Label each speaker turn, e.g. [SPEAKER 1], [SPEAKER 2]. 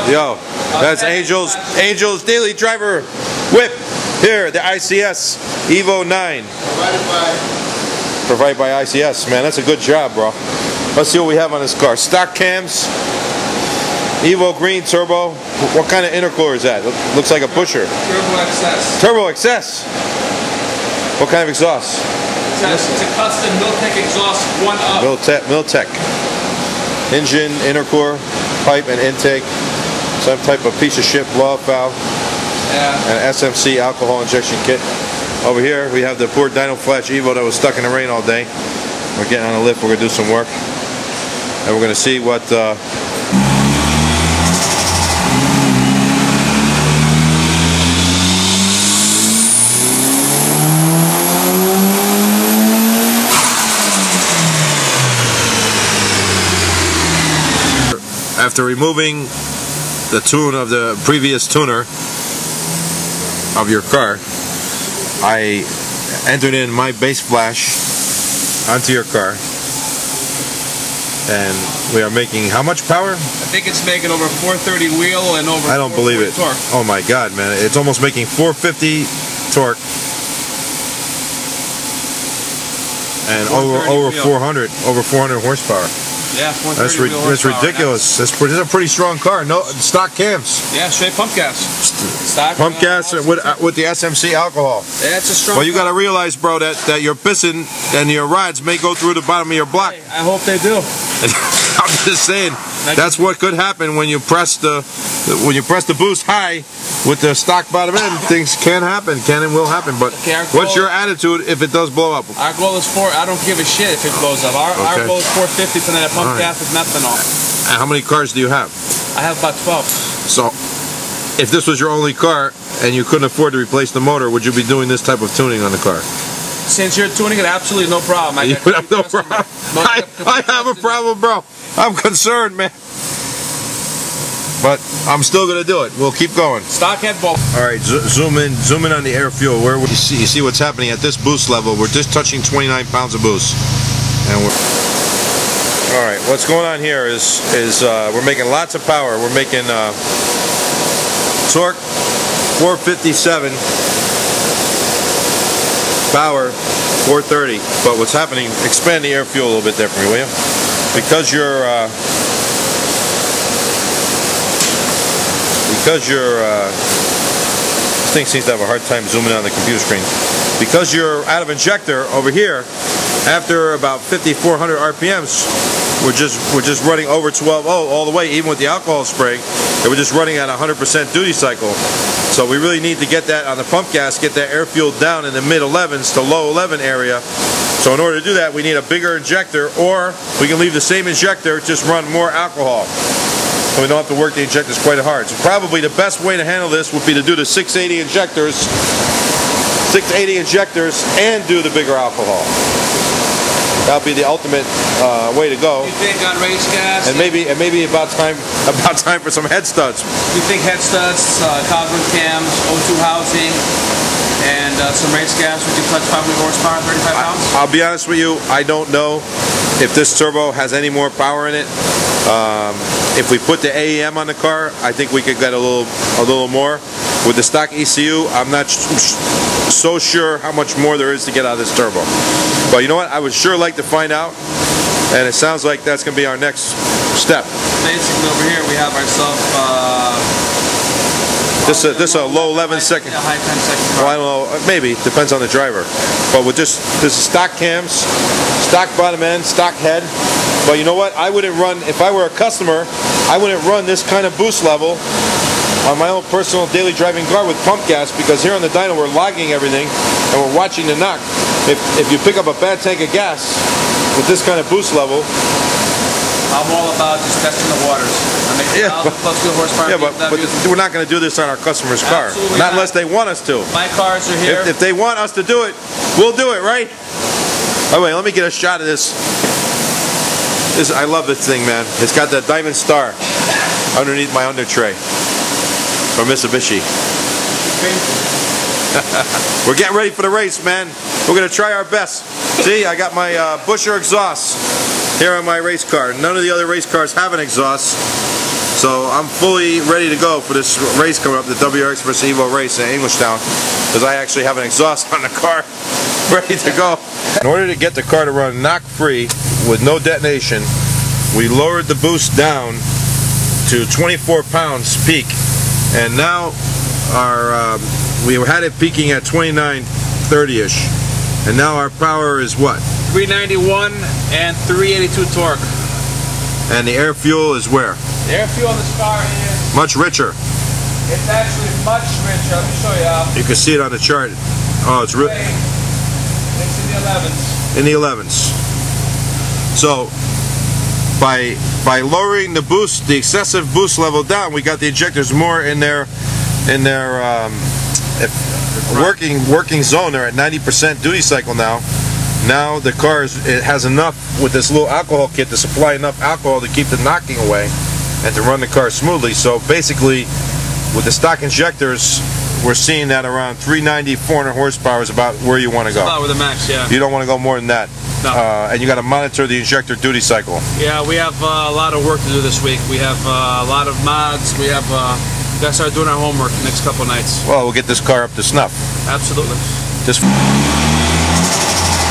[SPEAKER 1] Yo, that's Angel's Daily Driver Whip. Here, the ICS Evo 9. Provided by ICS, man. That's a good job, bro. Let's see what we have on this car. Stock cams. Evo Green turbo. What kind of intercooler is that? Looks like a pusher.
[SPEAKER 2] Turbo XS.
[SPEAKER 1] Turbo XS. What kind of exhaust?
[SPEAKER 2] It's a custom Miltech exhaust, one up.
[SPEAKER 1] Miltech. Engine, intercooler, pipe, and intake. Some type of piece of shit blow-off valve.
[SPEAKER 2] Yeah.
[SPEAKER 1] And SMC alcohol injection kit. Over here we have the poor Dyno Flash Evo that was stuck in the rain all day. We're getting on a lift. We're gonna do some work, and we're gonna see what. After removing the tune of the previous tuner of your car, I entered in my base flash onto your car, and we are making how much power?
[SPEAKER 2] I think it's making over 430 wheel and over.
[SPEAKER 1] I don't believe it.
[SPEAKER 2] Torque.
[SPEAKER 1] Oh my God, man! It's almost making 450 torque and over 400 horsepower.
[SPEAKER 2] Yeah,
[SPEAKER 1] that's ridiculous. That's a pretty strong car. No stock cams.
[SPEAKER 2] Yeah, straight pump gas. Stock
[SPEAKER 1] pump gas with the SMC alcohol.
[SPEAKER 2] Yeah, it's a strong.
[SPEAKER 1] Well, you got to realize, bro, that your piston and your rods may go through the bottom of your block.
[SPEAKER 2] Hey, I hope they do.
[SPEAKER 1] I'm just saying, that's what could happen when you press the boost high with the stock bottom end. Things can happen, can and will happen. But okay, what's your attitude if it does blow up?
[SPEAKER 2] Our goal is I don't give a shit if it blows up. Our goal is 450 tonight. I pump gas with methanol.
[SPEAKER 1] And how many cars do you have?
[SPEAKER 2] I have about 12.
[SPEAKER 1] So, if this was your only car and you couldn't afford to replace the motor, would you be doing this type of tuning on the car?
[SPEAKER 2] Since you're tuning it, absolutely no problem.
[SPEAKER 1] You would have no problem. I have a problem, bro. I'm concerned, man. But I'm still gonna do it. We'll keep going.
[SPEAKER 2] Stock head bolt.
[SPEAKER 1] All right, zoom in on the air fuel. Where you see what's happening at this boost level? We're just touching 29 pounds of boost, and we're. All right, what's going on here is we're making lots of power. We're making torque 457, power 430. But what's happening? Expand the air fuel a little bit there for me, will you? Because this thing seems to have a hard time zooming on the computer screen. Because you're out of injector over here, after about 5,400 RPMs, we're just running over 12.0 all the way, even with the alcohol spray. And we're just running at 100% duty cycle. So we really need to get that on the pump gas, get that air fuel down in the mid 11s to low 11 area. So in order to do that, we need a bigger injector, or we can leave the same injector, just run more alcohol. So we don't have to work the injectors quite hard. So probably the best way to handle this would be to do the 680 injectors, and do the bigger alcohol. That'll be the ultimate way to go.
[SPEAKER 2] You think on race gas?
[SPEAKER 1] And maybe about time for some head studs.
[SPEAKER 2] You think head studs, carbon cams, O2 housing, and some race gas? Would you touch 500 horsepower, 35 pounds? I'll
[SPEAKER 1] be honest with you, I don't know if this turbo has any more power in it. If we put the AEM on the car, I think we could get a little more. With the stock ECU, I'm not so sure how much more there is to get out of this turbo. But you know what? I would sure like to find out, and it sounds like that's going to be our next step.
[SPEAKER 2] Basically, over here we have ourselves.
[SPEAKER 1] This is a low 11 second.
[SPEAKER 2] High 10 second car.
[SPEAKER 1] Well, I don't know. Maybe depends on the driver. But with this is stock cams, stock bottom end, stock head. But you know what? I wouldn't run, if I were a customer, I wouldn't run this kind of boost level on my own personal daily driving car with pump gas, because here on the dyno we're logging everything and we're watching the knock. If you pick up a bad tank of gas with this kind of boost level,
[SPEAKER 2] I'm all about just testing the waters.
[SPEAKER 1] But we're not going to do this on our customer's car.
[SPEAKER 2] Absolutely
[SPEAKER 1] not unless they want us to.
[SPEAKER 2] My cars are here.
[SPEAKER 1] If they want us to do it, we'll do it, right? Oh wait, let me get a shot of this. I love this thing, man. It's got that diamond star underneath my under tray from Mitsubishi. We're getting ready for the race, man. We're going to try our best. See, I got my Busher exhaust here on my race car. None of the other race cars have an exhaust. So I'm fully ready to go for this race coming up, the WRX versus Evo race in Englishtown, because I actually have an exhaust on the car ready to go. In order to get the car to run knock-free with no detonation, we lowered the boost down to 24 pounds peak, and now we had it peaking at 2930-ish, and now our power is what?
[SPEAKER 2] 391 and 382 torque.
[SPEAKER 1] And the air fuel is where?
[SPEAKER 2] The air fuel on this car is
[SPEAKER 1] much richer.
[SPEAKER 2] It's actually much richer. Let me show you.
[SPEAKER 1] You can see it on the chart. Oh, it's
[SPEAKER 2] in the 11s.
[SPEAKER 1] In the 11s. So by lowering the boost, the excessive boost level down, we got the injectors more in their working zone. They're at 90% duty cycle now. Now the car it has enough with this little alcohol kit to supply enough alcohol to keep the knocking away and to run the car smoothly. So basically, with the stock injectors, we're seeing that around 390, 400 horsepower is about where you want to go.
[SPEAKER 2] About with the max, yeah.
[SPEAKER 1] You don't want to go more than that.
[SPEAKER 2] No.
[SPEAKER 1] And you got to monitor the injector duty cycle.
[SPEAKER 2] Yeah, we have a lot of work to do this week. We have a lot of mods. We have got to start doing our homework the next couple of nights.
[SPEAKER 1] Well, we'll get this car up to snuff.
[SPEAKER 2] Absolutely.
[SPEAKER 1] Just